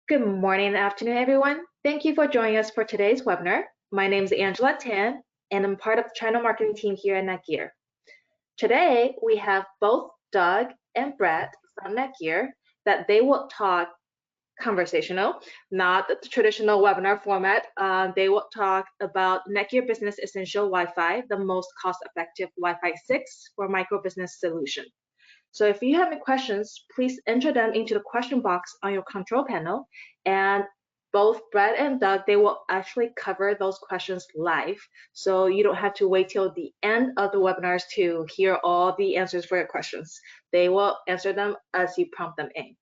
Good morning and afternoon, everyone. Thank you for joining us for today's webinar. My name is Angela Tan, and I'm part of the channel marketing team here at NETGEAR. Today, we have both Doug and Brett from NETGEAR that they will talk conversational, not the traditional webinar format. They will talk about NETGEAR Business Essential Wi-Fi, the most cost-effective Wi-Fi 6 for microbusiness solution. So if you have any questions, please enter them into the question box on your control panel, and both Brett and Doug, they will actually cover those questions live. So you don't have to wait till the end of the webinars to hear all the answers for your questions. They will answer them as you prompt them in.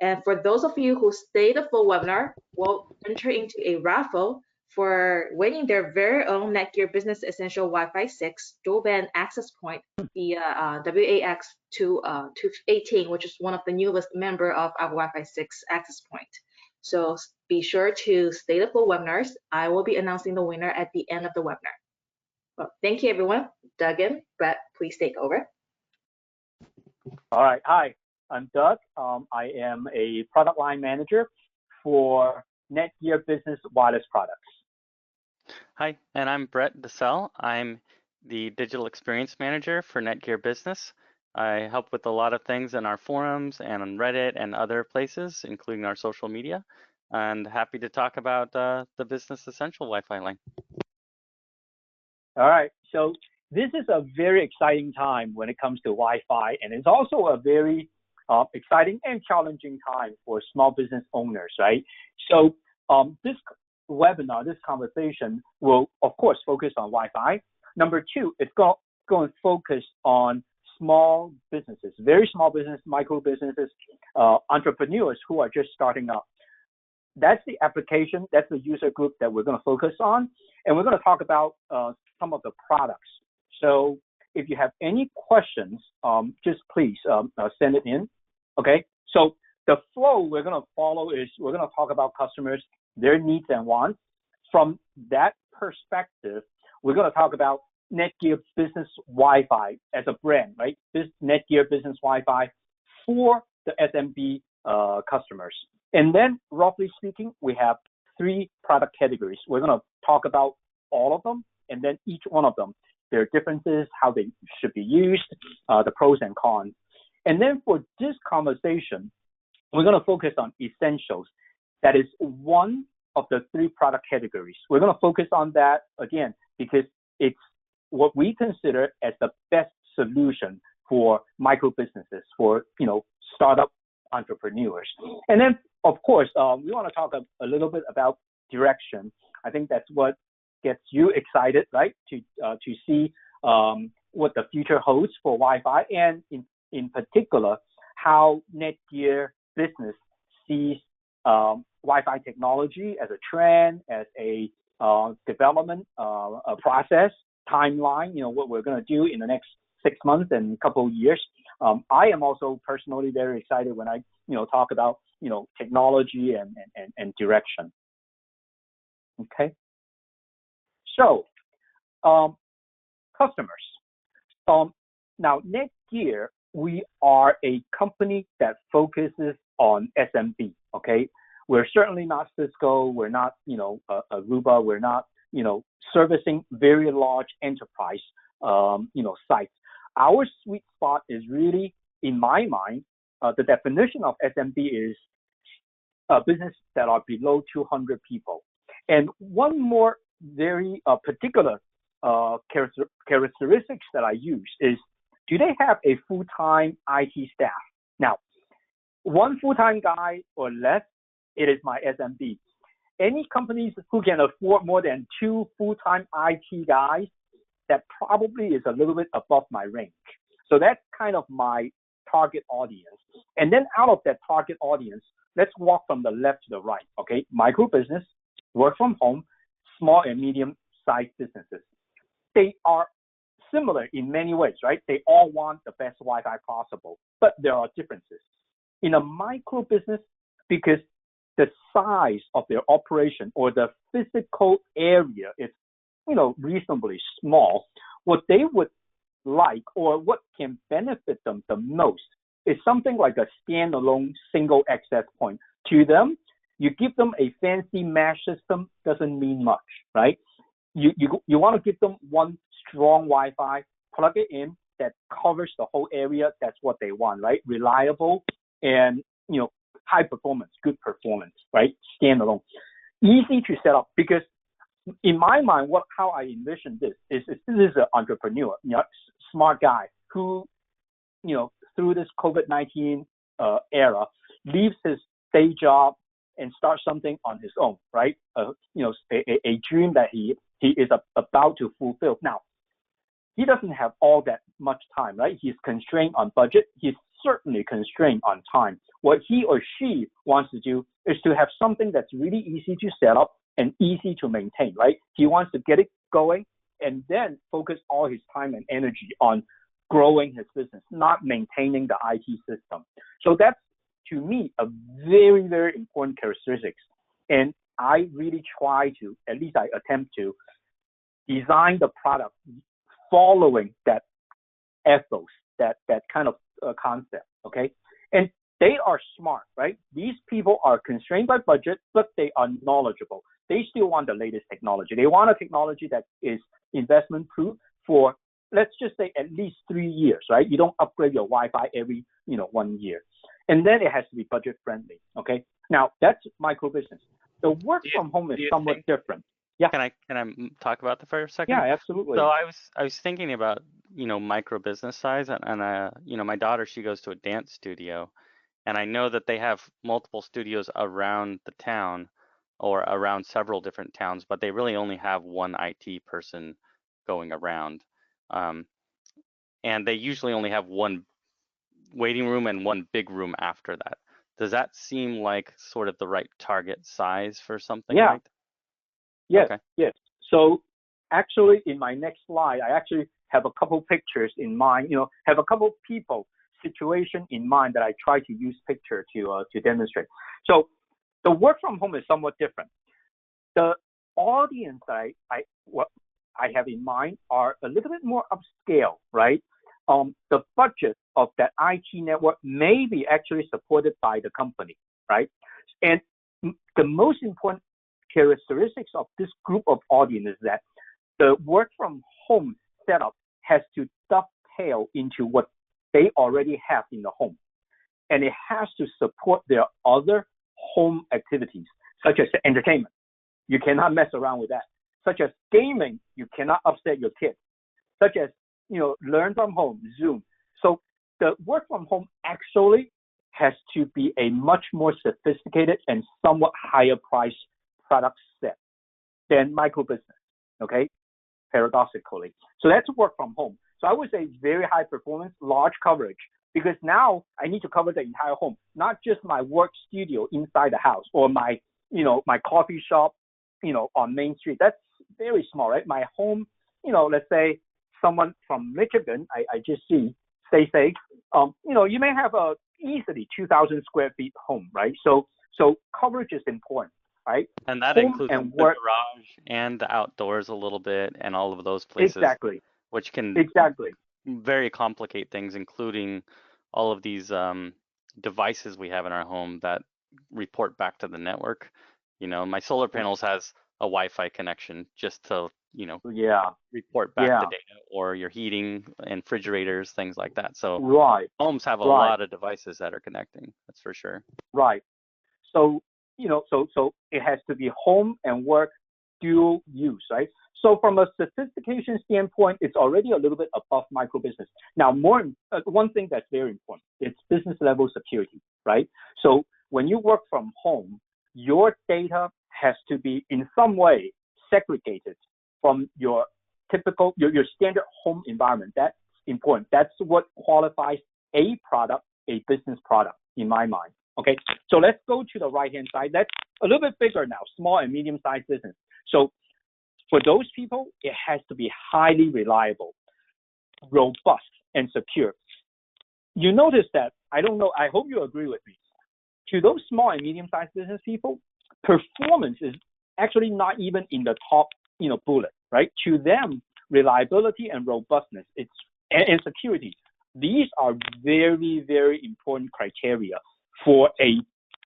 And for those of you who stay the full webinar, will enter into a raffle for winning their very own NETGEAR Business Essential Wi-Fi 6 dual band access point via WAX218, which is one of the newest member of our Wi-Fi 6 access point. So be sure to stay the full webinars. I will be announcing the winner at the end of the webinar. Well, thank you, everyone. Doug and Brett, please take over. All right. Hi, I'm Doug. I am a product line manager for NETGEAR Business Wireless Products. Hi, and I'm Brett DeSalle. I'm the Digital Experience Manager for NETGEAR Business. I help with a lot of things in our forums and on Reddit and other places, including our social media, and happy to talk about the Business Essential Wi-Fi line. All right, so this is a very exciting time when it comes to Wi-Fi, and it's also a very exciting and challenging time for small business owners, right? So this webinar, this conversation will, of course, focus on Wi-Fi. Number two, it's going to focus on small businesses, very small business, micro businesses, entrepreneurs who are just starting up. That's the application, that's the user group that we're going to focus on. And we're going to talk about some of the products. So if you have any questions, just please send it in. Okay, so the flow we're going to follow is we're going to talk about customers, their needs and wants. From that perspective, we're going to talk about NETGEAR Business Wi-Fi as a brand, right? This NETGEAR Business Wi-Fi for the SMB customers. And then, roughly speaking, we have three product categories. We're going to talk about all of them, and then each one of them, their differences, how they should be used, the pros and cons. And then for this conversation, we're going to focus on essentials. That is one of the three product categories. We're going to focus on that, again, because it's what we consider as the best solution for micro businesses, for startup entrepreneurs. And then, of course, we want to talk a little bit about direction. I think that's what gets you excited, right? To see what the future holds for Wi-Fi, and in particular, how NETGEAR Business sees Wi-Fi technology as a trend, as a development a process, timeline, what we're going to do in the next 6 months and a couple of years. I am also personally very excited when I talk about technology and direction. Okay. So customers. Now NETGEAR, we are a company that focuses on SMB. Okay. We're certainly not Cisco. We're not Aruba. We're not servicing very large enterprise sites. Our sweet spot is really, in my mind, the definition of SMB is a business that are below 200 people. And one more very particular characteristics that I use is, do they have a full-time IT staff? Now, one full-time guy or less, it is my SMB. Any companies who can afford more than 2 full-time IT guys, that probably is a little bit above my range. So that's kind of my target audience. And then out of that target audience, let's walk from the left to the right, okay? Micro business, work from home, small and medium-sized businesses. They are similar in many ways, right? They all want the best Wi-Fi possible, but there are differences. In a micro business, because the size of their operation or the physical area is, reasonably small, what they would like or what can benefit them the most is something like a standalone single access point. To them, You give them a fancy mesh system, doesn't mean much, right? You want to give them one strong Wi-Fi, plug it in, that covers the whole area. That's what they want, right? Reliable and, high performance, good performance, right? Standalone. Easy to set up, because in my mind, how I envision this is this is an entrepreneur, smart guy who, through this COVID-19 era, leaves his day job and starts something on his own, right? A dream that he is about to fulfill. Now, he doesn't have all that much time, right? He's constrained on budget. He's certainly constrained on time. What he or she wants to do is to have something that's really easy to set up and easy to maintain, right? He wants to get it going and then focus all his time and energy on growing his business, not maintaining the IT system. So that's, to me, a very, very important characteristics. And I really try to, at least I attempt to, design the product following that ethos, that kind of concept, okay? And they are smart, right? These people are constrained by budget, but they are knowledgeable. They still want the latest technology. They want a technology that is investment proof for, let's just say, at least 3 years, right? You don't upgrade your Wi-Fi every, 1 year. And then it has to be budget friendly, okay? Now, that's micro business. The work from home is somewhat different. Yeah. Can I talk about that for a second? Yeah, absolutely. So I was thinking about, micro business size, and my daughter, she goes to a dance studio, and I know that they have multiple studios around the town or around several different towns, but they really only have one IT person going around. And they usually only have one waiting room and one big room after that. Does that seem like sort of the right target size for something like that? Yes, okay. Yes. So actually, in my next slide, I actually have a couple pictures in mind, have a couple people situation in mind that I try to use picture to demonstrate. So the work from home is somewhat different. The audience that what I have in mind are a little bit more upscale, right? The budget of that IT network may be actually supported by the company, right? And the most important characteristics of this group of audience is that the work from home setup has to dovetail into what they already have in the home. And it has to support their other home activities, such as entertainment. You cannot mess around with that. Such as gaming, you cannot upset your kids. Such as, learn from home, Zoom. So the work from home actually has to be a much more sophisticated and somewhat higher price product set than micro business, okay? Paradoxically. So that's work from home. So I would say very high performance, large coverage, because now I need to cover the entire home, not just my work studio inside the house or my, my coffee shop, on Main Street. That's very small, right? My home, let's say someone from Michigan, I just see, stay safe. You may have a easily 2,000 square feet home, right? So coverage is important, right? And that home includes and the work. garage and the outdoors a little bit and all of those places. Exactly. Which can very complicate things, including all of these devices we have in our home that report back to the network. My solar panels has a Wi-Fi connection just to, report back the data, or your heating and refrigerators, things like that. So homes have a lot of devices that are connecting. That's for sure. Right. So, so it has to be home and work dual use, right? So from a sophistication standpoint, it's already a little bit above micro business. Now, one thing that's very important, it's business level security, right? So when you work from home, your data has to be in some way segregated from your typical, your standard home environment. That's important. That's what qualifies a product, a business product in my mind. Okay, so let's go to the right-hand side. That's a little bit bigger now, small and medium-sized business. So for those people, it has to be highly reliable, robust, and secure. You notice that, I don't know, I hope you agree with me. To those small and medium-sized business people, performance is actually not even in the top, bullet, right? To them, reliability and robustness, and security, these are very, very important criteria for a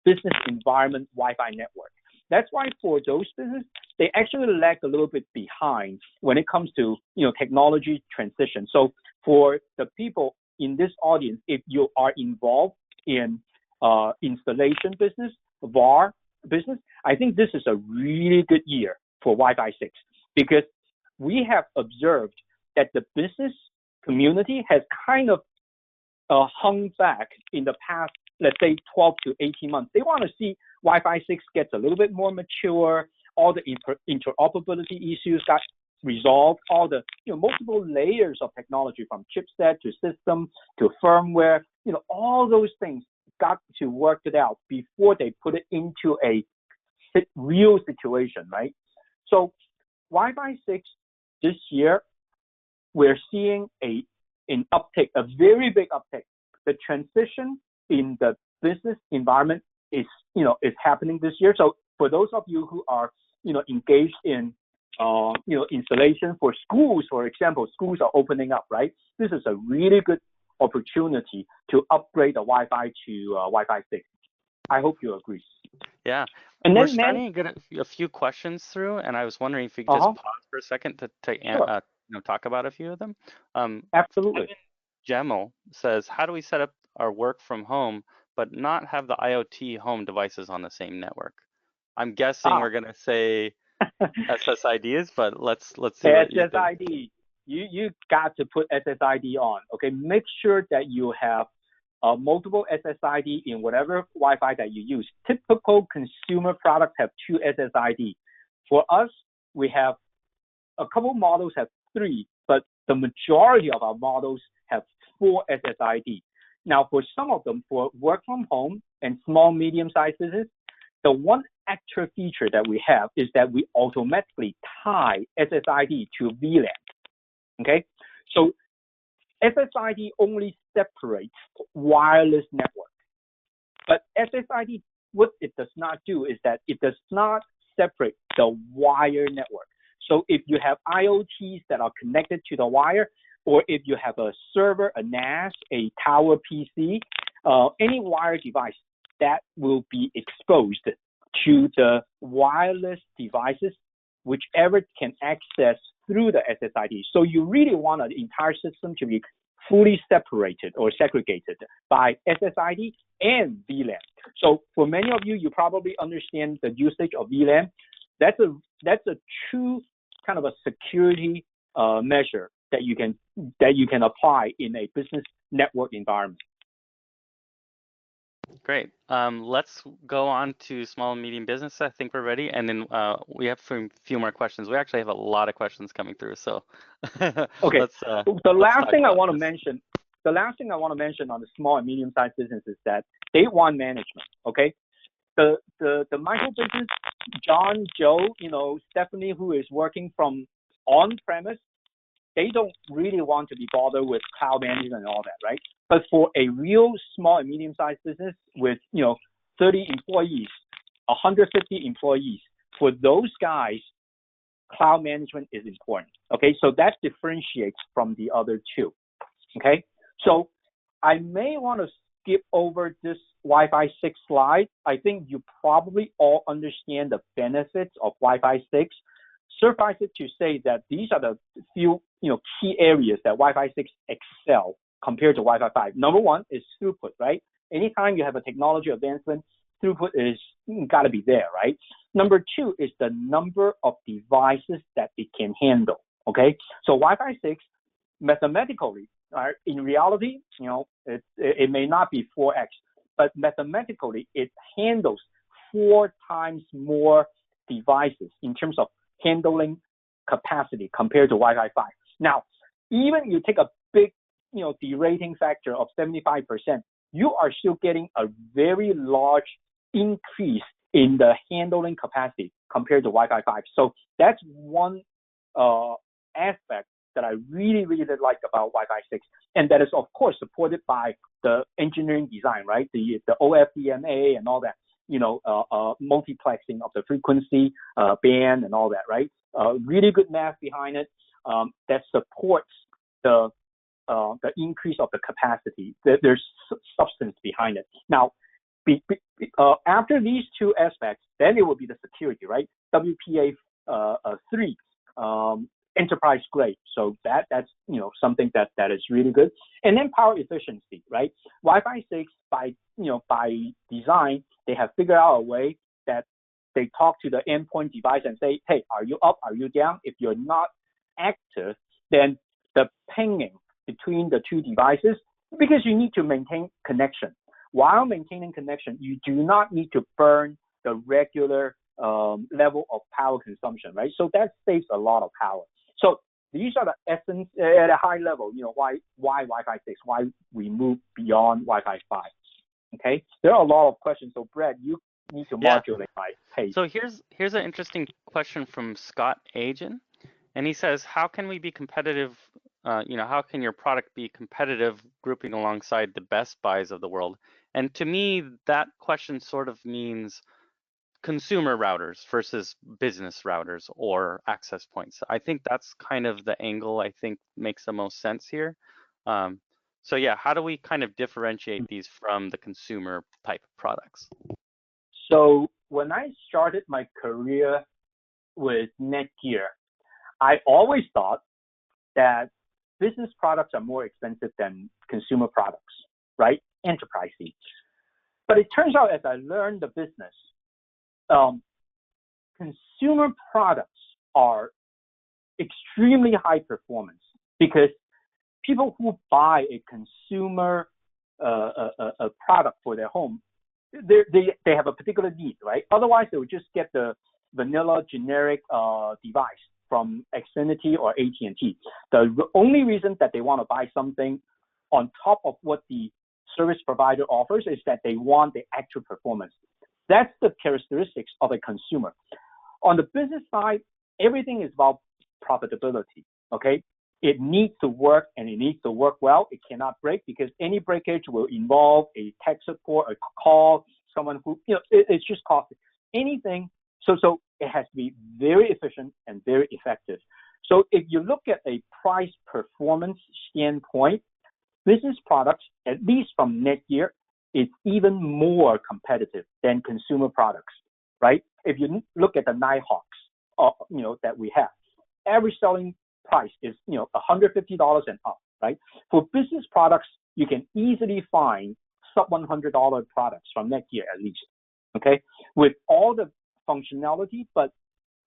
business environment Wi-Fi network. That's why for those businesses, they actually lag a little bit behind when it comes to technology transition. So for the people in this audience, if you are involved in installation business, VAR business, I think this is a really good year for Wi-Fi 6 because we have observed that the business community has kind of hung back in the past, let's say 12 to 18 months. They want to see Wi-Fi 6 gets a little bit more mature, all the interoperability issues got resolved, all the multiple layers of technology from chipset to system to firmware, all those things got to work it out before they put it into a real situation, right? So Wi-Fi 6 this year, we're seeing an uptick, a very big uptick. The transition in the business environment is happening this year. So for those of you who are engaged in installation for schools, for example, schools are opening up, right? This is a really good opportunity to upgrade the Wi-Fi to Wi-Fi 6. I hope you agree. Yeah. And We're then, starting to get a few questions through, and I was wondering if you could just pause for a second to Sure. talk about a few of them. Absolutely. Gemel says, how do we set up our work from home but not have the IoT home devices on the same network? I'm guessing we're gonna say SSIDs, but let's see what you think. SSID. You got to put SSID on. Okay, make sure that you have multiple SSID in whatever Wi-Fi that you use. Typical consumer products have 2 SSID. For us, we have a couple models have 3, but the majority of our models have 4 SSID. Now, for some of them, for work from home and small, medium-sized business, the one extra feature that we have is that we automatically tie SSID to VLAN. Okay, so SSID only separates wireless network, but SSID, what it does not do is that it does not separate the wire network. So if you have IoTs that are connected to the wire, or if you have a server, a NAS, a tower PC, any wire device that will be exposed to the wireless devices, whichever can access through the SSID. So you really want the entire system to be fully separated or segregated by SSID and VLAN. So for many of you, you probably understand the usage of VLAN. That's a true kind of a security measure that you can apply in a business network environment. Great. Let's go on to small and medium business. I think we're ready, and then we have a few more questions. We actually have a lot of questions coming through. So okay. The last thing I want to mention on the small and medium-sized business is that day one management. Okay, the micro business, John, Joe, Stephanie, who is working from on-premise, they don't really want to be bothered with cloud management and all that, right? But for a real small and medium-sized business with 30 employees, 150 employees, for those guys, cloud management is important. Okay, so that differentiates from the other two. Okay, so I may want to skip over this Wi-Fi 6 slide. I think you probably all understand the benefits of Wi-Fi 6. Suffice it to say that these are the few key areas that Wi-Fi 6 excel compared to Wi-Fi 5. Number one is throughput, right? Anytime you have a technology advancement, throughput is got to be there, right? Number two is the number of devices that it can handle. Okay, so Wi-Fi 6 mathematically, in reality, it may not be 4x, but mathematically it handles 4 times more devices in terms of handling capacity compared to Wi-Fi 5. Now, even you take a big, derating factor of 75%, you are still getting a very large increase in the handling capacity compared to Wi-Fi 5. So that's one aspect that I really, really like about Wi-Fi 6, and that is of course supported by the engineering design, right? The OFDMA and all that. Multiplexing of the frequency band and all that, right? Really good math behind it that supports the increase of the capacity. There's substance behind it. Now, after these two aspects, then it will be the security, right? WPA 3, enterprise grade. So that's something that is really good. And then power efficiency, right? Wi-Fi 6 by design, they have figured out a way that they talk to the endpoint device and say, hey, are you up? Are you down? If you're not active, then the pinging between the two devices, because you need to maintain connection. While maintaining connection, you do not need to burn the regular level of power consumption, right? So that saves a lot of power. So these are the essence at a high level, why Wi-Fi 6, why we move beyond Wi-Fi 5. Okay, there are a lot of questions. So Brett, you need to modulate my pace. So here's an interesting question from Scott Agen, and he says, how can we be competitive? How can your product be competitive grouping alongside the Best Buys of the world? And to me, that question sort of means consumer routers versus business routers or access points. I think that's kind of the angle I think makes the most sense here. So yeah, how do we kind of differentiate these from the consumer type of products? So when I started my career with NETGEAR, I always thought that business products are more expensive than consumer products, right? Enterprise. But it turns out as I learned the business, consumer products are extremely high performance because people who buy a consumer a product for their home, they have a particular need, right? Otherwise, they would just get the vanilla generic device from Xfinity or AT&T. The only reason that they want to buy something on top of what the service provider offers is that they want the actual performance. That's the characteristics of a consumer. On the business side, everything is about profitability, okay? It needs to work and it needs to work well. It cannot break because any breakage will involve a tech support, a call, someone who, it's just costly. Anything, so it has to be very efficient and very effective. So if you look at a price performance standpoint, business products, at least from NETGEAR, is even more competitive than consumer products, right? If you look at the Nighthawks, that we have, average selling price is, $150 and up, right? For business products, you can easily find sub $100 products from NETGEAR at least, okay? With all the functionality, but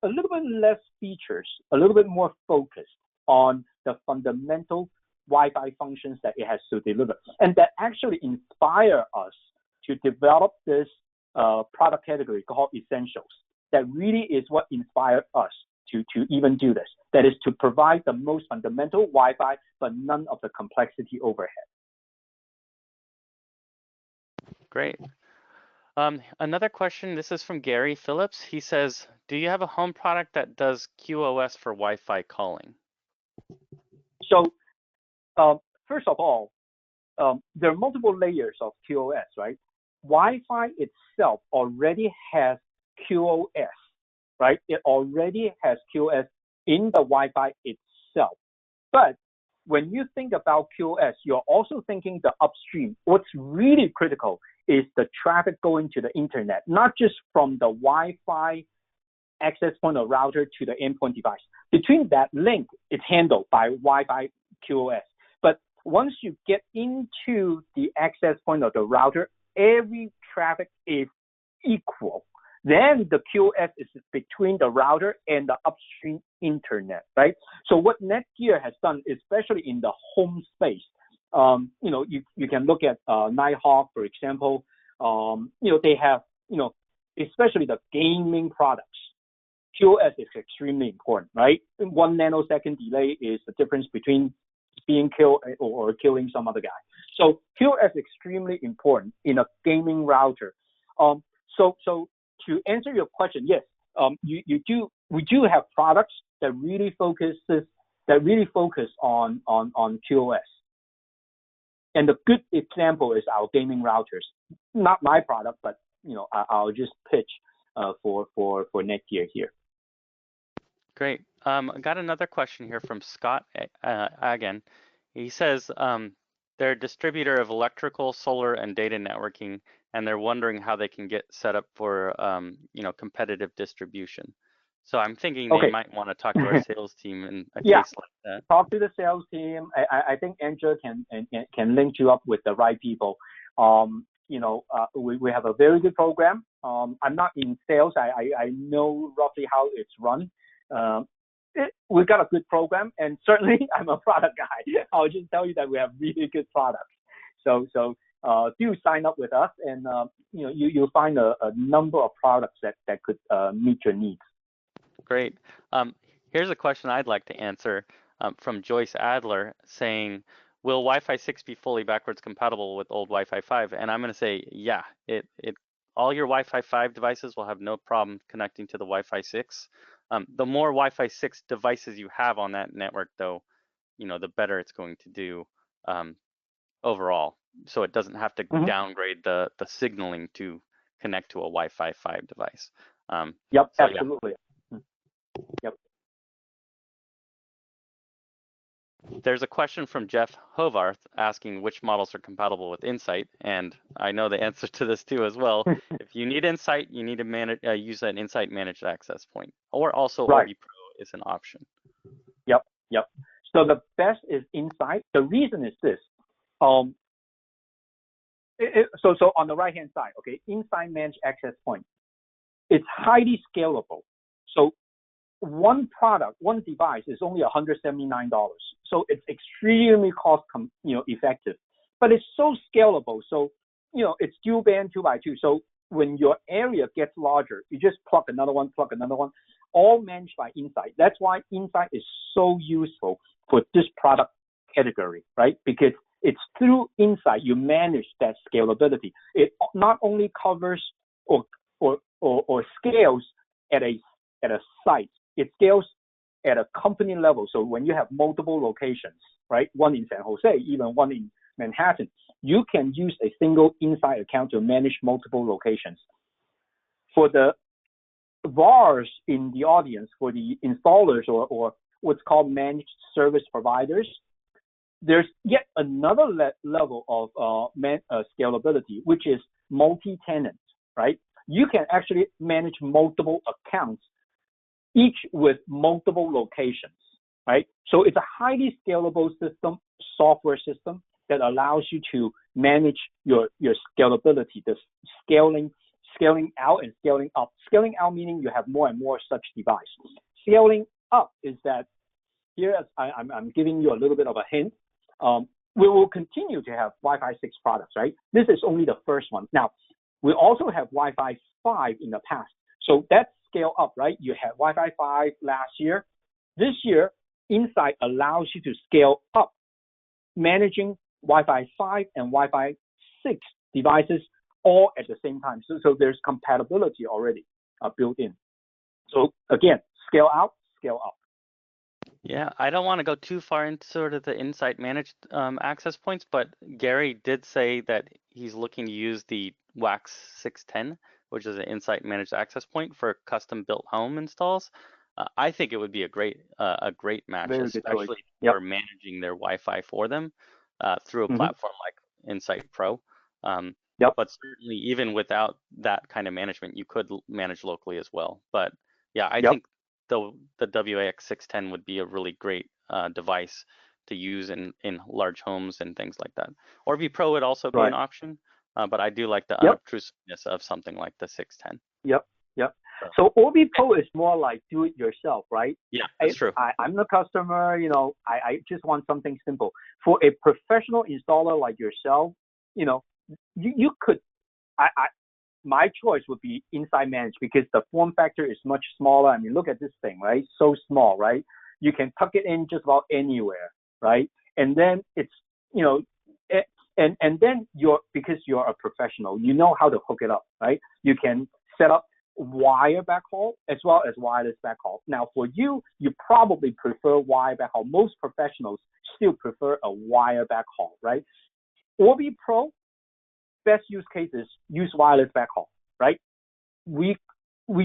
a little bit less features, a little bit more focused on the fundamental Wi-Fi functions that it has to deliver. And that actually inspire us to develop this product category called Essentials. That really is what inspired us to even do this. That is to provide the most fundamental Wi-Fi, but none of the complexity overhead. Great. Another question, this is from Gary Phillips. He says, do you have a home product that does QoS for Wi-Fi calling? So first of all, there are multiple layers of QoS, right? Wi-Fi itself already has QoS, right? It already has QoS in the Wi-Fi itself. But when you think about QoS, you're also thinking the upstream. What's really critical is the traffic going to the internet, not just from the Wi-Fi access point or router to the endpoint device. Between that link, it's handled by Wi-Fi QoS. But once you get into the access point of the router, every traffic is equal. Then the QoS is between the router and the upstream internet, right? So what NETGEAR has done, especially in the home space, you can look at Nighthawk, for example. They have, especially the gaming products. QoS is extremely important, right? 1 nanosecond delay is the difference between being killed or killing some other guy. So QoS is extremely important in a gaming router. So to answer your question, yes, we do have products that really focus on QoS. And the good example is our gaming routers. Not my product, but I'll just pitch for NETGEAR here. Great. I got another question here from Scott again. He says they're a distributor of electrical, solar, and data networking, and they're wondering how they can get set up for competitive distribution. So I'm thinking they Okay. might want to talk to our sales team in a Yeah. case like that. Talk to the sales team. I think Angela can link you up with the right people. We have a very good program. I'm not in sales. I know roughly how it's run. We've got a good program, and certainly I'm a product guy. I'll just tell you that we have really good products. So do sign up with us, and you'll find a number of products that could meet your needs. Great. Here's a question I'd like to answer from Joyce Adler saying, will Wi-Fi 6 be fully backwards compatible with old Wi-Fi 5? And I'm going to say, yeah, all your Wi-Fi 5 devices will have no problem connecting to the Wi-Fi 6. The more Wi-Fi 6 devices you have on that network, though, the better it's going to do overall. So it doesn't have to downgrade the signaling to connect to a Wi-Fi 5 device. Yep, so, absolutely. Yeah. Yep. There's a question from Jeff Hovarth asking which models are compatible with Insight, and I know the answer to this too as well. If you need Insight, you need to use an Insight managed access point, or also Right. Orbi Pro is an option. Yep. So the best is Insight. The reason is this. So on the right-hand side, okay, Insight managed access point. It's highly scalable. So one product, one device is only $179. So it's extremely cost effective, but it's so scalable. So, it's dual band 2x2. So when your area gets larger, you just plug another one, all managed by Insight. That's why Insight is so useful for this product category, right? Because it's through Insight you manage that scalability. It not only covers or scales at a site, it scales at a company level. So when you have multiple locations, right, one in San Jose, even one in Manhattan, you can use a single Insight account to manage multiple locations. For the VARs in the audience, for the installers or what's called managed service providers, there's yet another level of scalability, which is multi-tenant, right? You can actually manage multiple accounts, each with multiple locations, right? So it's a highly scalable software system that allows you to manage your scalability, the scaling out and scaling up. Scaling out meaning you have more and more such devices. Scaling up is that here I'm giving you a little bit of a hint. We will continue to have Wi-Fi 6 products, right? This is only the first one. Now, we also have Wi-Fi 5 in the past. So that's scale up, right? You had Wi-Fi 5 last year. This year, Insight allows you to scale up, managing Wi-Fi 5 and Wi-Fi 6 devices all at the same time. So there's compatibility already built in. So again, scale out, scale up. Yeah, I don't want to go too far into sort of the Insight managed access points, but Gary did say that he's looking to use the WAX 610, which is an Insight managed access point for custom built home installs. I think it would be a great match, especially for managing their Wi-Fi for them through a platform like Insight Pro. But certainly even without that kind of management, you could manage locally as well. But yeah, I think the WAX 610 would be a really great device to use in large homes and things like that. Orbi Pro would also be an option, but I do like the unobtrusiveness of something like the 610. Yep. So Orbi Pro is more like do it yourself, right? Yeah, that's true. I'm the customer, I just want something simple. For a professional installer like yourself, you could, my choice would be Insight managed because the form factor is much smaller. I mean, look at this thing, right? So small, right? You can tuck it in just about anywhere, right? And then it's, and then because you're a professional, you know how to hook it up, right? You can set up wire backhaul as well as wireless backhaul. Now, for you probably prefer wire backhaul. Most professionals still prefer a wire backhaul, right? Orbi Pro, best use case is use wireless backhaul, right? We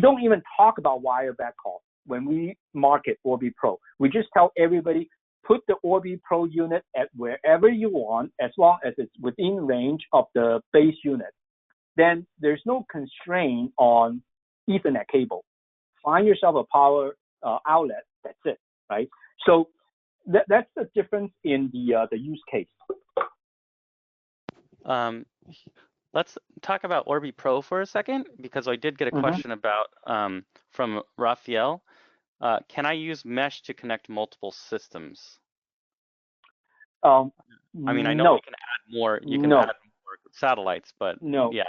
don't even talk about wire backhaul when we market Orbi Pro. We just tell everybody, put the Orbi Pro unit at wherever you want, as long as it's within range of the base unit. then there's no constraint on Ethernet cable. Find yourself a power outlet. That's it, right? So that's the difference in the use case. Let's talk about Orbi Pro for a second, because I did get a question about from Raphael. Can I use mesh to connect multiple systems? I mean, I know No. we can add more. You can add more satellites, but no. Yeah.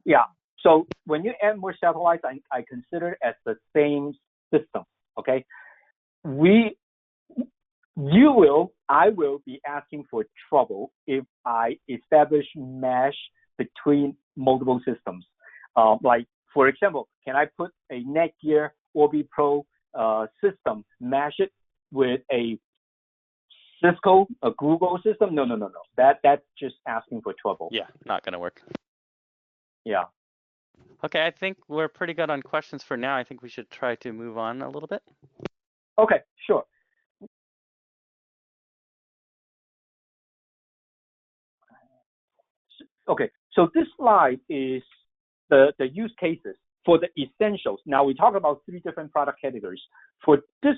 Yeah. So when you add more satellites, I consider it as the same system. Okay. I will be asking for trouble if I establish mesh between multiple systems. Like, for example, can I put a NETGEAR Orbi Pro system, mash it with a Cisco, a Google system? No. That's just asking for trouble. Yeah, not gonna work. Yeah. Okay, I think we're pretty good on questions for now. I think we should try to move on a little bit. Okay, sure. Okay, so this slide is the use cases for the essentials. Now we talk about 3 different product categories. For this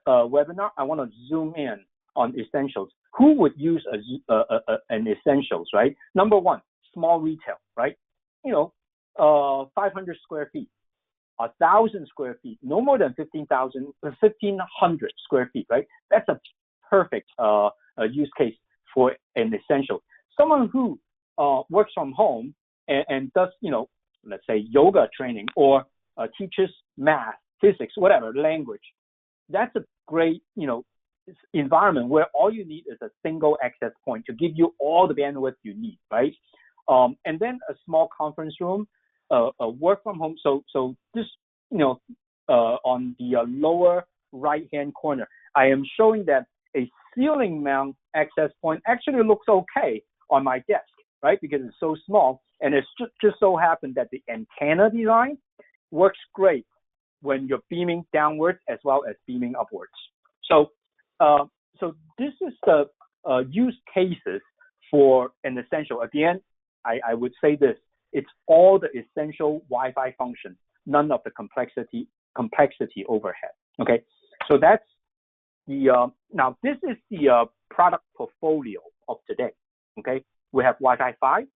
webinar, I want to zoom in on essentials. Who would use an essentials, right? Number 1, small retail, right? 500 square feet, 1,000 square feet, no more than 1,500 square feet, right? That's a perfect use case for an essential. Someone who works from home and does, let's say yoga training or teaches math, physics, whatever, language. That's a great, environment where all you need is a single access point to give you all the bandwidth you need, right? And then a small conference room, work from home. So this, on the lower right-hand corner, I am showing that a ceiling mount access point actually looks okay on my desk, right? Because it's so small, and it's just so happened that the antenna design works great when you're beaming downwards as well as beaming upwards. So this is the use cases for an essential. Again, I would say this: it's all the essential Wi-Fi functions, none of the complexity overhead. Okay, so that's the now this is the product portfolio of today. Okay, we have Wi-Fi 5,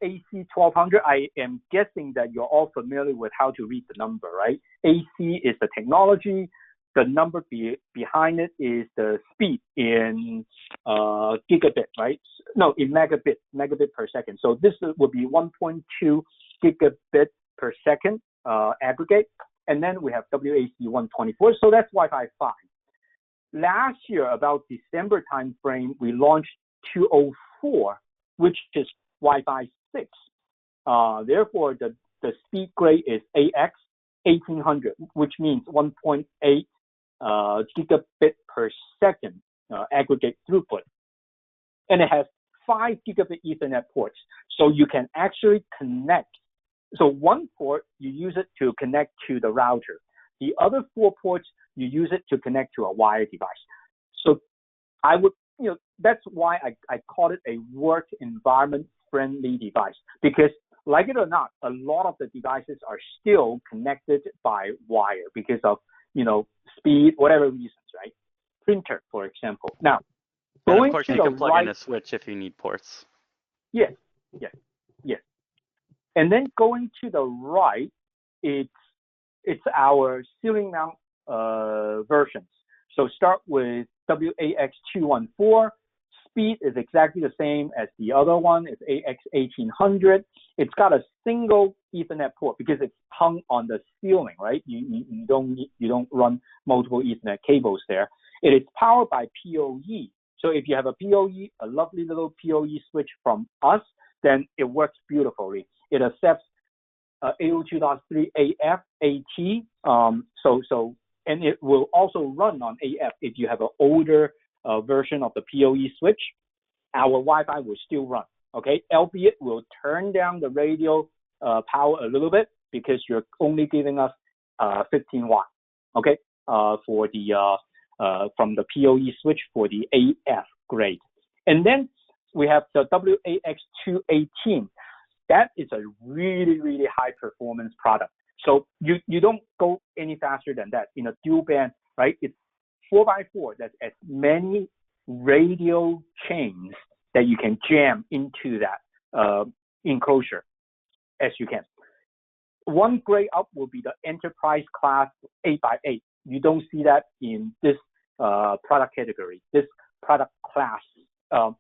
AC 1200. I am guessing that you're all familiar with how to read the number, right? AC is the technology. The number behind it is the speed in gigabit, right? No, in megabit per second. So this would be 1.2 gigabit per second aggregate. And then we have WAC 124. So that's Wi-Fi 5. Last year, about December timeframe, we launched 204, which is Wi-Fi 6. Therefore, the speed grade is AX 1800, which means 1.8 gigabit per second aggregate throughput. And it has 5 gigabit Ethernet ports. So you can actually connect. So one port, you use it to connect to the router. The other 4 ports, you use it to connect to a wired device. So I would, that's why I call it a work environment friendly device, because like it or not, a lot of the devices are still connected by wire because of, speed, whatever reasons, right? Printer, for example. Now, and going of course, to you the can plug right, in a switch if you need ports. Yes. And then going to the right, it's our ceiling mount versions. So start with WAX214. Speed is exactly the same as the other one. It's AX1800. It's got a single Ethernet port because it's hung on the ceiling, right? You don't run multiple Ethernet cables there. It is powered by PoE. So if you have a PoE, a lovely little PoE switch from us, then it works beautifully. It accepts 802.3 AF, AT. And it will also run on AF if you have an older version of the PoE switch. Our Wi-Fi will still run, okay? Albeit will turn down the radio power a little bit because you're only giving us 15 watts, okay? For the from the PoE switch for the AF grade. And then we have the WAX218. that is a really, really high performance product. So you don't go any faster than that. In a dual band, right? It's 4x4. That's as many radio chains that you can jam into that enclosure as you can. One grade up will be the enterprise class 8x8. You don't see that in this product category, this product class.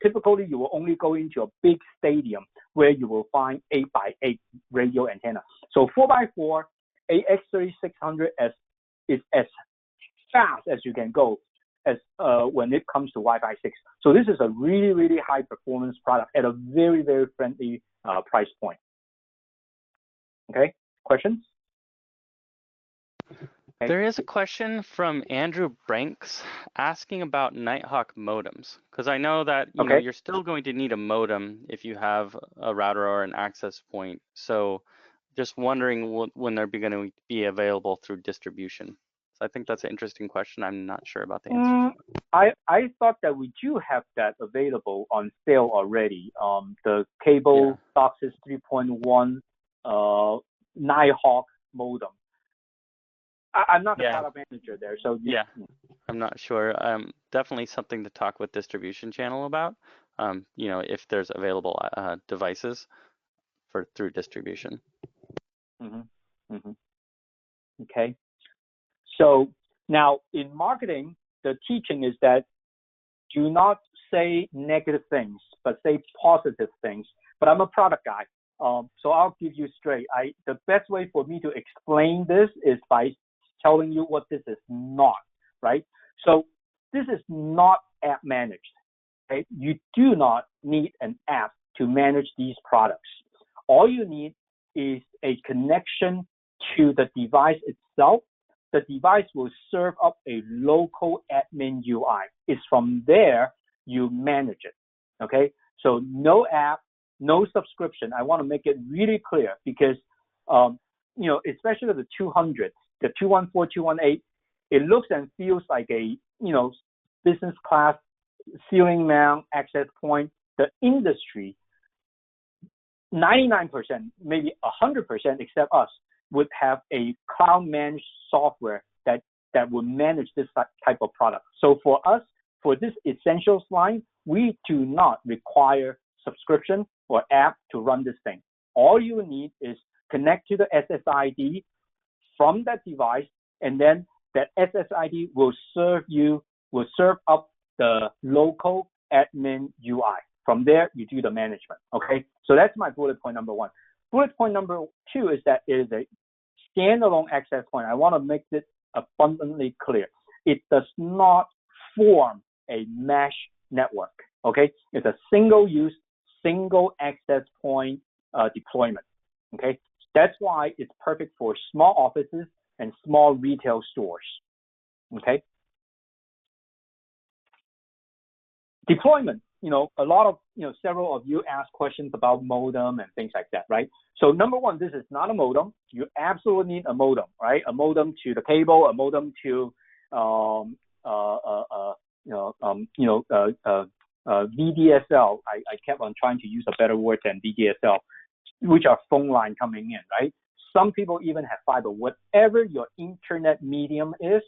Typically, you will only go into a big stadium where you will find 8x8 radio antenna. So 4x4 AX3600 is as fast as you can go as when it comes to Wi-Fi 6. So this is a really, really high performance product at a very, very friendly price point. Okay, questions? Okay. There is a question from Andrew Branks asking about Nighthawk modems, because I know that you're still going to need a modem if you have a router or an access point. So just wondering when they're going to be available through distribution. So I think that's an interesting question. I'm not sure about the answer. I thought that we do have that available on sale already. The cable DOCSIS 3.1 Nighthawk modem. I'm not the product manager there, so I'm not sure. Definitely something to talk with distribution channel about. If there's available devices through distribution. Okay. So now in marketing, the teaching is that do not say negative things, but say positive things. But I'm a product guy, so I'll give you straight. The best way for me to explain this is by telling you what this is not, right? So this is not app managed. Okay? You do not need an app to manage these products. All you need is a connection to the device itself. The device will serve up a local admin UI. It's from there you manage it. Okay? So no app, no subscription. I want to make it really clear because especially the 200s, the 214, 218, it looks and feels like a business class ceiling mount access point. The industry, 99%, maybe 100%, except us, would have a cloud managed software that would manage this type of product. So for us, for this essentials line, we do not require subscription or app to run this thing. All you need is connect to the SSID from that device, and then that SSID will serve up the local admin UI. From there, you do the management. Okay, so that's my bullet point number one. Bullet point number two is that it is a standalone access point. I want to make this abundantly clear. It does not form a mesh network. Okay, it's a single-use, single access point deployment. Okay, that's why it's perfect for small offices and small retail stores. Okay. Deployment, a lot of, several of you asked questions about modem and things like that, right? So number one, this is not a modem. You absolutely need a modem, right? A modem to the cable, a modem to, VDSL. I kept on trying to use a better word than VDSL, which are phone line coming in, right? Some people even have fiber. Whatever your internet medium is,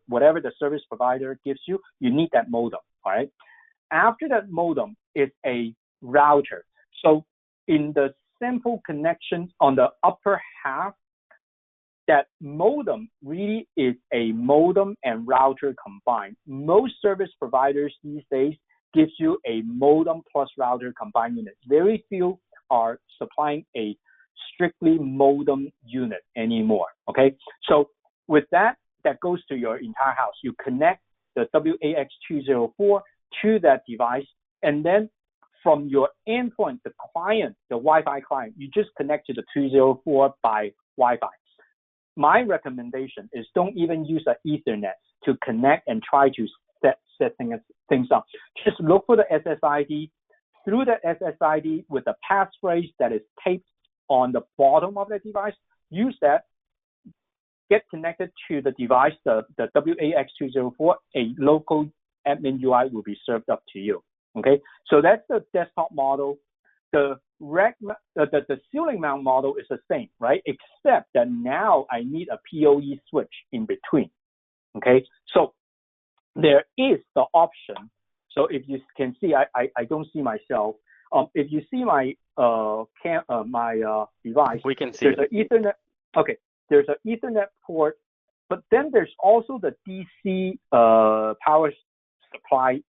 whatever the service provider gives you, you need that modem, all right? After that modem is a router. So in the simple connections on the upper half, that modem really is a modem and router combined. Most service providers these days gives you a modem plus router combined unit. Very few are supplying a strictly modem unit anymore, okay? So with that goes to your entire house. You connect the WAX204 to that device, and then from your endpoint, the client, the Wi-Fi client, you just connect to the 204 by Wi-Fi. My recommendation is don't even use an Ethernet to connect and try to set things up. Just look for the SSID. Through the SSID with the passphrase that is taped on the bottom of the device, use that. Get connected to the device, the WAX204, a local admin UI will be served up to you. Okay, so that's the desktop model. The the ceiling mount model is the same, right? Except that now I need a PoE switch in between. Okay, so there is the option. So if you can see, I don't see myself. If you see my device, We can see there's an Ethernet. Okay, there's an Ethernet port, but then there's also the DC power supply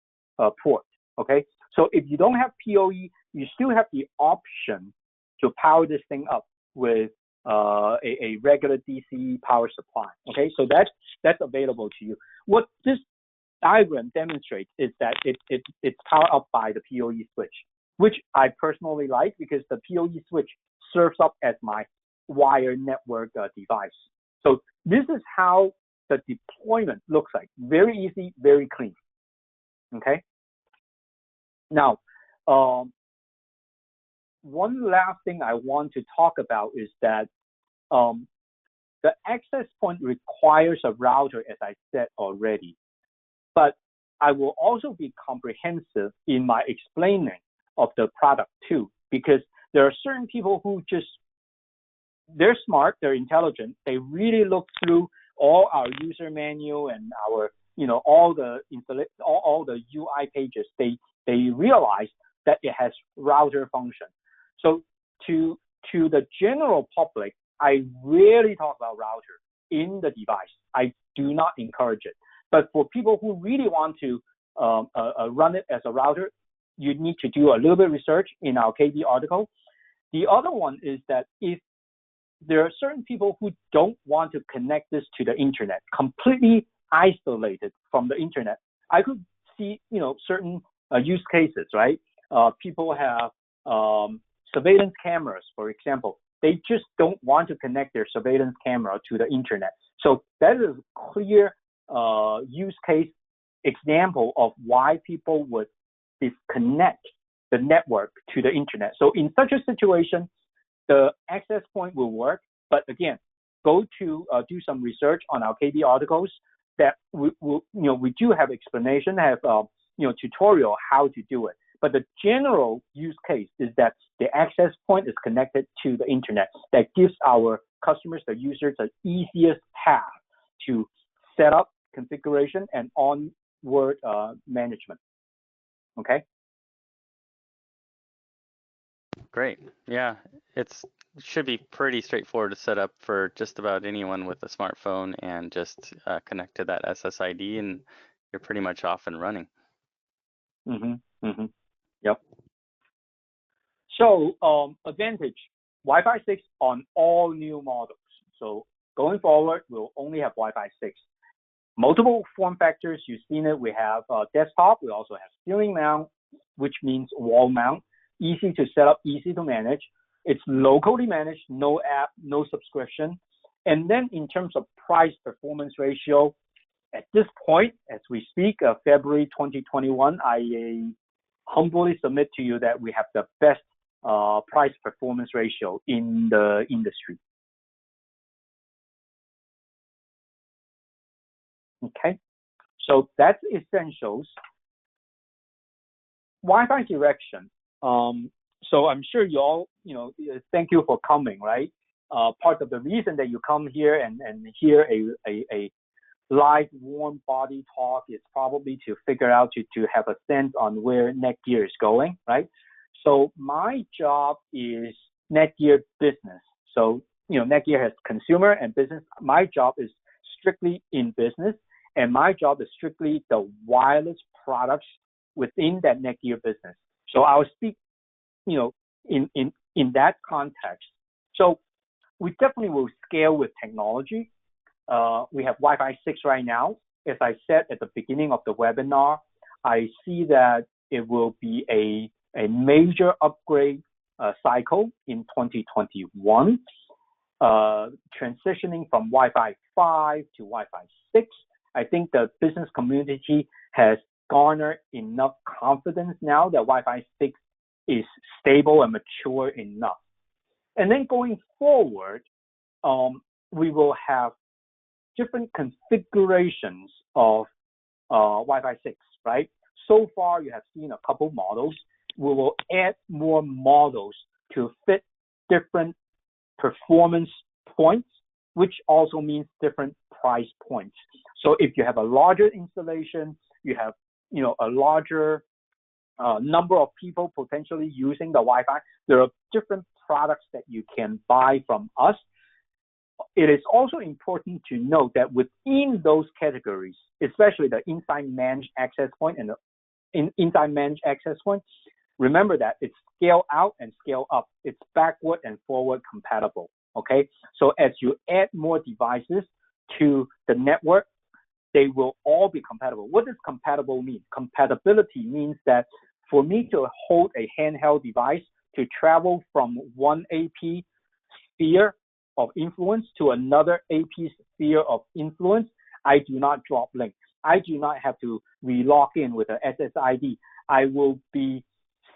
port. Okay, so if you don't have PoE, you still have the option to power this thing up with a regular DC power supply. Okay, so that's available to you. What this diagram demonstrates is that it's powered up by the PoE switch, which I personally like because the PoE switch serves up as my wire network device. So this is how the deployment looks like. Very easy, very clean. Okay. Now, one last thing I want to talk about is that the access point requires a router, as I said already. But I will also be comprehensive in my explaining of the product too, because there are certain people who they're smart, they're intelligent, they really look through all our user manual and our, all the UI pages. They realize that it has router function. So to the general public, I rarely talk about router in the device. I do not encourage it. But for people who really want to run it as a router, you need to do a little bit of research in our KB article. The other one is that if there are certain people who don't want to connect this to the internet, completely isolated from the internet, I could see, certain use cases, right? People have surveillance cameras, for example. They just don't want to connect their surveillance camera to the internet. So that is a clear use case example of why people would disconnect the network to the internet. So in such a situation, the access point will work. But again, go to do some research on our KB articles that we do have explanation, have tutorial how to do it. But the general use case is that the access point is connected to the internet. That gives our customers, the users, the easiest path to set up configuration and onward management. Okay. Great. Yeah, it should be pretty straightforward to set up for just about anyone with a smartphone and just connect to that SSID and you're pretty much off and running. Yep. So advantage, Wi-Fi 6 on all new models. So going forward, we'll only have Wi-Fi 6. Multiple form factors, you've seen it. We have desktop. We also have ceiling mount, which means wall mount. Easy to set up, easy to manage. It's locally managed, no app, no subscription. And then in terms of price performance ratio, at this point, as we speak, February 2021, I humbly submit to you that we have the best price performance ratio in the industry. Okay, so that's essentials. Wi-Fi direction. So I'm sure you all, thank you for coming, right? Part of the reason that you come here and hear a live warm body talk is probably to figure out to have a sense on where NETGEAR is going, right? So my job is NETGEAR business. So, NETGEAR has consumer and business. My job is strictly in business, and my job is strictly the wireless products within that NETGEAR business. So I'll speak, in that context. So we definitely will scale with technology. We have Wi-Fi 6 right now. As I said at the beginning of the webinar, I see that it will be a major upgrade cycle in 2021, transitioning from Wi-Fi 5 to Wi-Fi 6. I think the business community has garnered enough confidence now that Wi-Fi 6 is stable and mature enough. And then going forward, we will have different configurations of Wi-Fi 6, right? So far, you have seen a couple models. We will add more models to fit different performance points, which also means different price points. So if you have a larger installation, you have a larger number of people potentially using the Wi-Fi, there are different products that you can buy from us. It is also important to note that within those categories, especially the inside managed access point and the inside managed access point, remember that it's scale out and scale up. It's backward and forward compatible. Okay, so as you add more devices to the network, they will all be compatible. What does compatible mean? Compatibility means that for me to hold a handheld device to travel from one AP sphere of influence to another AP sphere of influence, I do not drop links. I do not have to re-log in with an SSID. I will be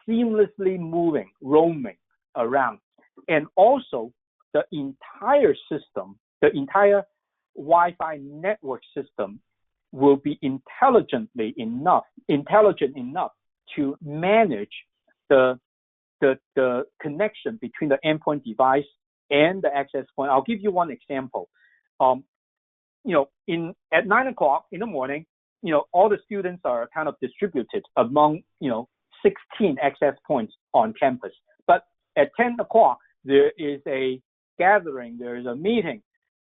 seamlessly moving, roaming around. And also, the entire system, the entire Wi-Fi network system will be intelligent enough to manage the connection between the endpoint device and the access point. I'll give you one example. At 9 o'clock in the morning, all the students are kind of distributed among 16 access points on campus. But at 10 o'clock, there is a gathering, there is a meeting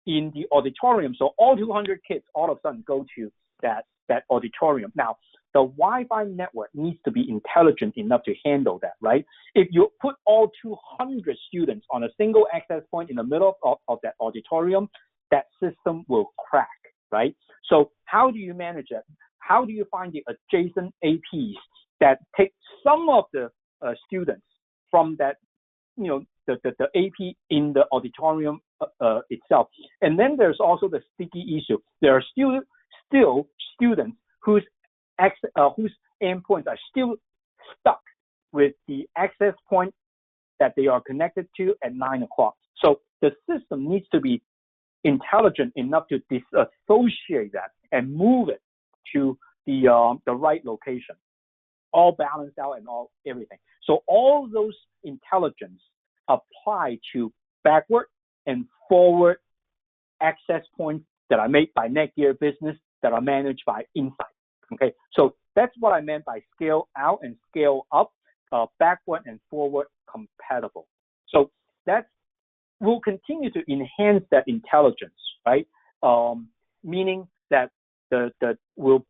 in the auditorium. So all 200 kids all of a sudden go to that auditorium. Now, the Wi-Fi network needs to be intelligent enough to handle that, right? If you put all 200 students on a single access point in the middle of that auditorium, that system will crack, right? So how do you manage it? How do you find the adjacent APs that take some of the students from that, the AP in the auditorium itself? And then there's also the sticky issue. There are still students whose endpoints are still stuck with the access point that they are connected to at 9 o'clock. So the system needs to be intelligent enough to disassociate that and move it to the right location, all balanced out and everything. So all those intelligence apply to backward and forward access points that are made by NETGEAR Business that are managed by Insight. Okay, so that's what I meant by scale out and scale up, backward and forward compatible. So we'll continue to enhance that intelligence, right? Meaning that we'll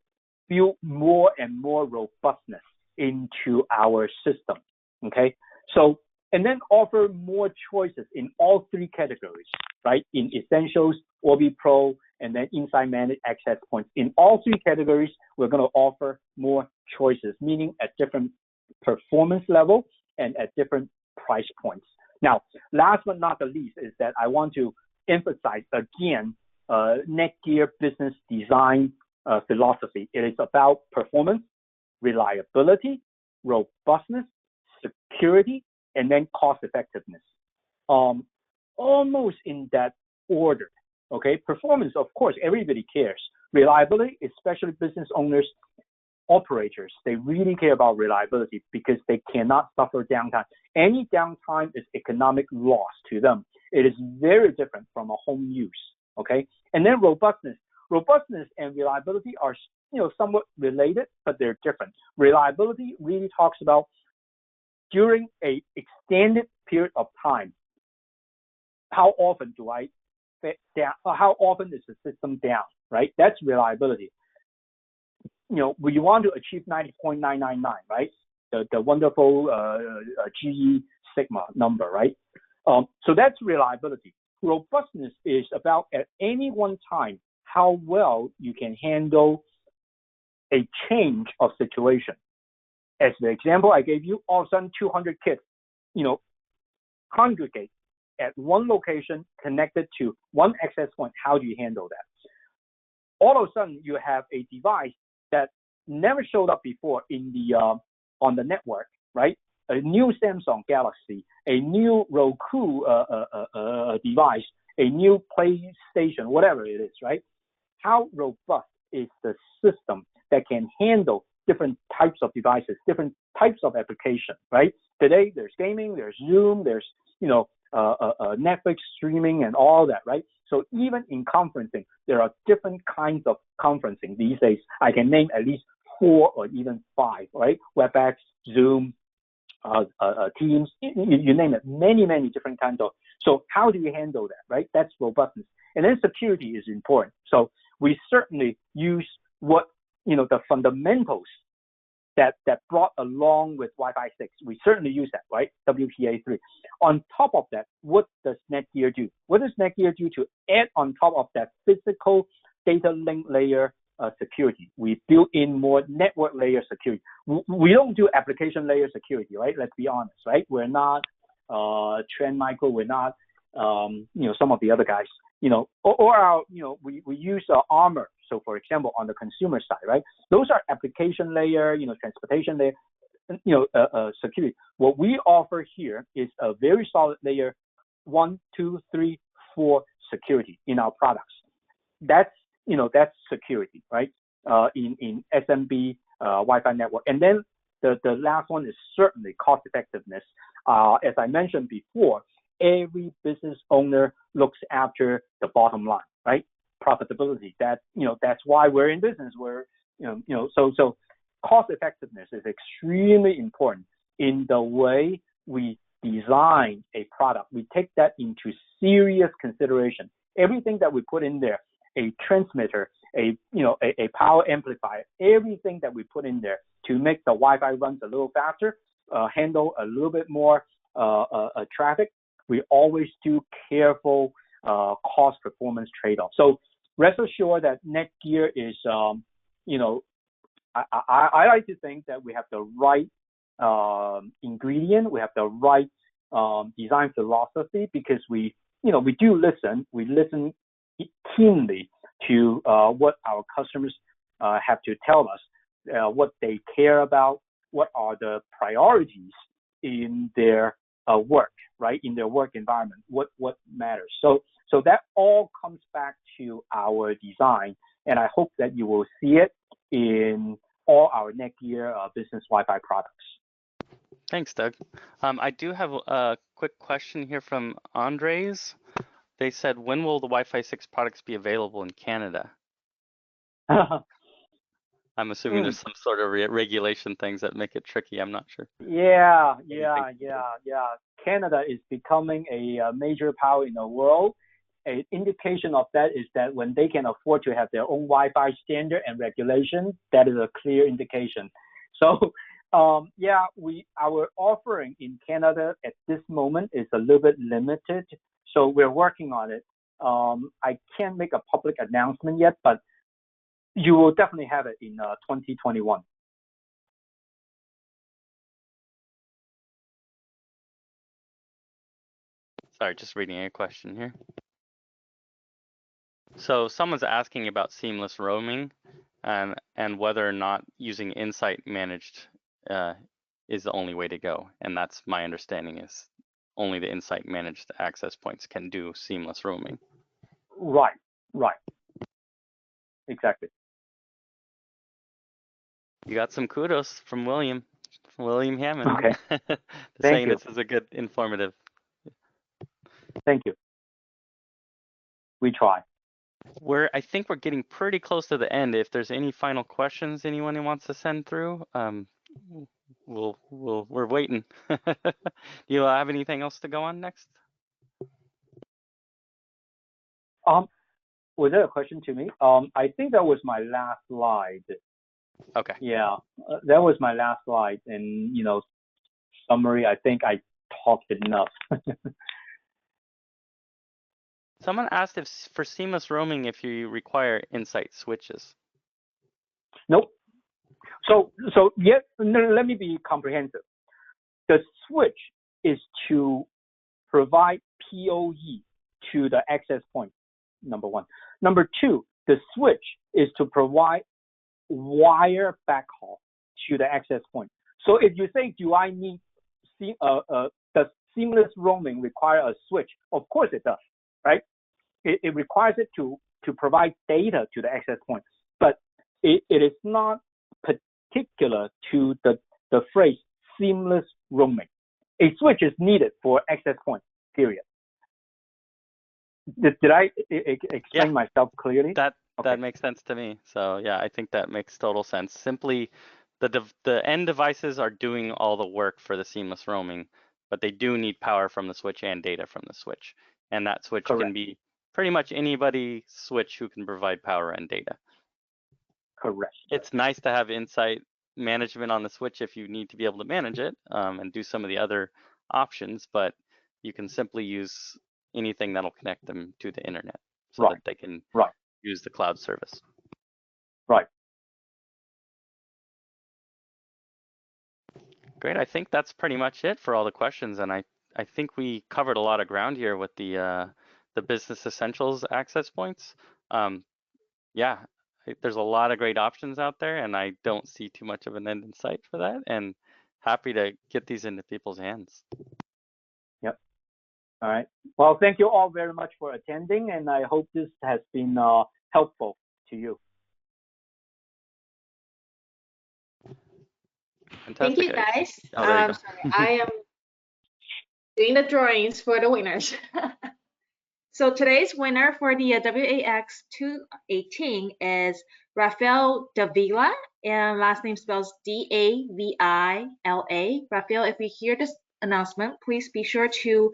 build more and more robustness into our system. Okay, so and then offer more choices in all three categories, right? In Essentials, Orbi Pro, and then Inside Managed Access Points. In all three categories, we're going to offer more choices, meaning at different performance level and at different price points. Now, last but not the least is that I want to emphasize again NETGEAR business design philosophy. It is about performance, reliability, robustness, security, and then cost effectiveness. Almost in that order. Okay, performance, of course, everybody cares. Reliability, especially business owners, operators, they really care about reliability because they cannot suffer downtime. Any downtime is economic loss to them. It is very different from a home use. Okay, and then robustness. Robustness and reliability are somewhat related, but they're different. Reliability really talks about during a extended period of time, how often do I down? How often is the system down? Right? That's reliability. We want to achieve 90.999, right? The wonderful GE Sigma number, right? So that's reliability. Robustness is about at any one time how well you can handle a change of situation. As the example I gave you, all of a sudden 200 kids, congregate at one location connected to one access point. How do you handle that? All of a sudden you have a device that never showed up before in the on the network, right? A new Samsung Galaxy, a new Roku device, a new PlayStation, whatever it is, right? How robust is the system that can handle different types of devices, different types of application, right? Today, there's gaming, there's Zoom, there's, Netflix streaming and all that, right? So even in conferencing, there are different kinds of conferencing these days. I can name at least 4 or even 5, right? WebEx, Zoom, Teams, you name it, many, many different kinds of. So how do you handle that, right? That's robustness. And then security is important. So we certainly use what, the fundamentals that brought along with Wi-Fi 6. We certainly use that, right? WPA3. On top of that, what does NETGEAR do? What does NETGEAR do to add on top of that physical data link layer security? We build in more network layer security. We don't do application layer security, right? Let's be honest, right? We're not Trend Micro. We're not, some of the other guys, or our, we use Armor. So for example, on the consumer side, right? Those are application layer, transportation layer, security. What we offer here is a very solid layer 1, 2, 3, 4 security in our products. That's security, right? In SMB Wi-Fi network. And then the last one is certainly cost effectiveness. As I mentioned before, every business owner looks after the bottom line, right? Profitability. That's why we're in business. So cost effectiveness is extremely important in the way we design a product. We take that into serious consideration. Everything that we put in there, a transmitter, a power amplifier, everything that we put in there to make the Wi-Fi runs a little faster, handle a little bit more traffic, we always do careful cost performance trade-off. So rest assured that NETGEAR is, I like to think that we have the right ingredient, we have the right design philosophy, because we do listen. We listen keenly to what our customers have to tell us, what they care about, what are the priorities in their work, right? In their work environment, what matters. So that all comes back to our design, and I hope that you will see it in all our NETGEAR business Wi-Fi products. Thanks, Doug. I do have a quick question here from Andres. They said, when will the Wi-Fi 6 products be available in Canada? I'm assuming there's some sort of regulation things that make it tricky. I'm not sure. Yeah. Canada is becoming a major power in the world. An indication of that is that when they can afford to have their own Wi-Fi standard and regulation, that is a clear indication. So, our offering in Canada at this moment is a little bit limited. So we're working on it. I can't make a public announcement yet, but you will definitely have it in 2021. Sorry, just reading a question here. So someone's asking about seamless roaming and whether or not using Insight managed is the only way to go. And that's my understanding, is only the Insight managed access points can do seamless roaming. Right. Exactly. You got some kudos from William Hammond. Okay. Saying this is a good informative. Thank you. We try. I think we're getting pretty close to the end. If there's any final questions anyone wants to send through, we're waiting. Do you have anything else to go on next? Was there a question to me? I think that was my last slide. Okay. Yeah, that was my last slide. And, summary, I think I talked enough. Someone asked if for seamless roaming, if you require Insight switches. Nope. So yeah, let me be comprehensive. The switch is to provide PoE to the access point, number one. Number two, the switch is to provide wire backhaul to the access point. So if you say, do I need, does seamless roaming require a switch? Of course it does, right? It requires it to provide data to the access point, but it is not particular to the phrase seamless roaming. A switch is needed for access points, period. Did I explain myself clearly? That makes sense to me. So yeah, I think that makes total sense. Simply, the end devices are doing all the work for the seamless roaming, but they do need power from the switch and data from the switch. And that switch Correct. can be pretty much anybody switch who can provide power and data. Correct. It's nice to have insight management on the switch if you need to be able to manage it and do some of the other options, but you can simply use anything that'll connect them to the internet so that they can use the cloud service. Right. Great. I think that's pretty much it for all the questions, and I think we covered a lot of ground here with the business essentials access points. Yeah, there's a lot of great options out there, and I don't see too much of an end in sight for that, and happy to get these into people's hands. Yep. All right. Well, thank you all very much for attending, and I hope this has been helpful to you. Fantastic. Thank you, guys. Oh, there you go. Sorry, I am doing the drawings for the winners. So today's winner for the WAX 218 is Rafael Davila, and last name spells Davila. Rafael, if you hear this announcement, please be sure to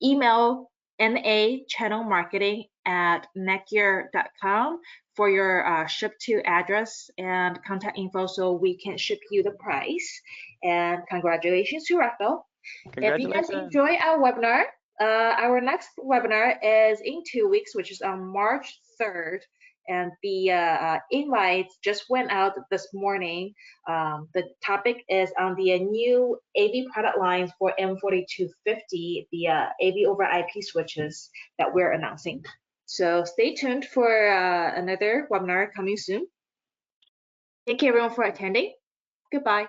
email nachannelmarketing@netgear.com for your ship to address and contact info so we can ship you the price. And congratulations to Rafael. If you guys enjoy our webinar, our next webinar is in 2 weeks, which is on March 3rd. And the invites just went out this morning. The topic is on the new AV product lines for M4250, the AV over IP switches that we're announcing. So stay tuned for another webinar coming soon. Thank you everyone for attending. Goodbye.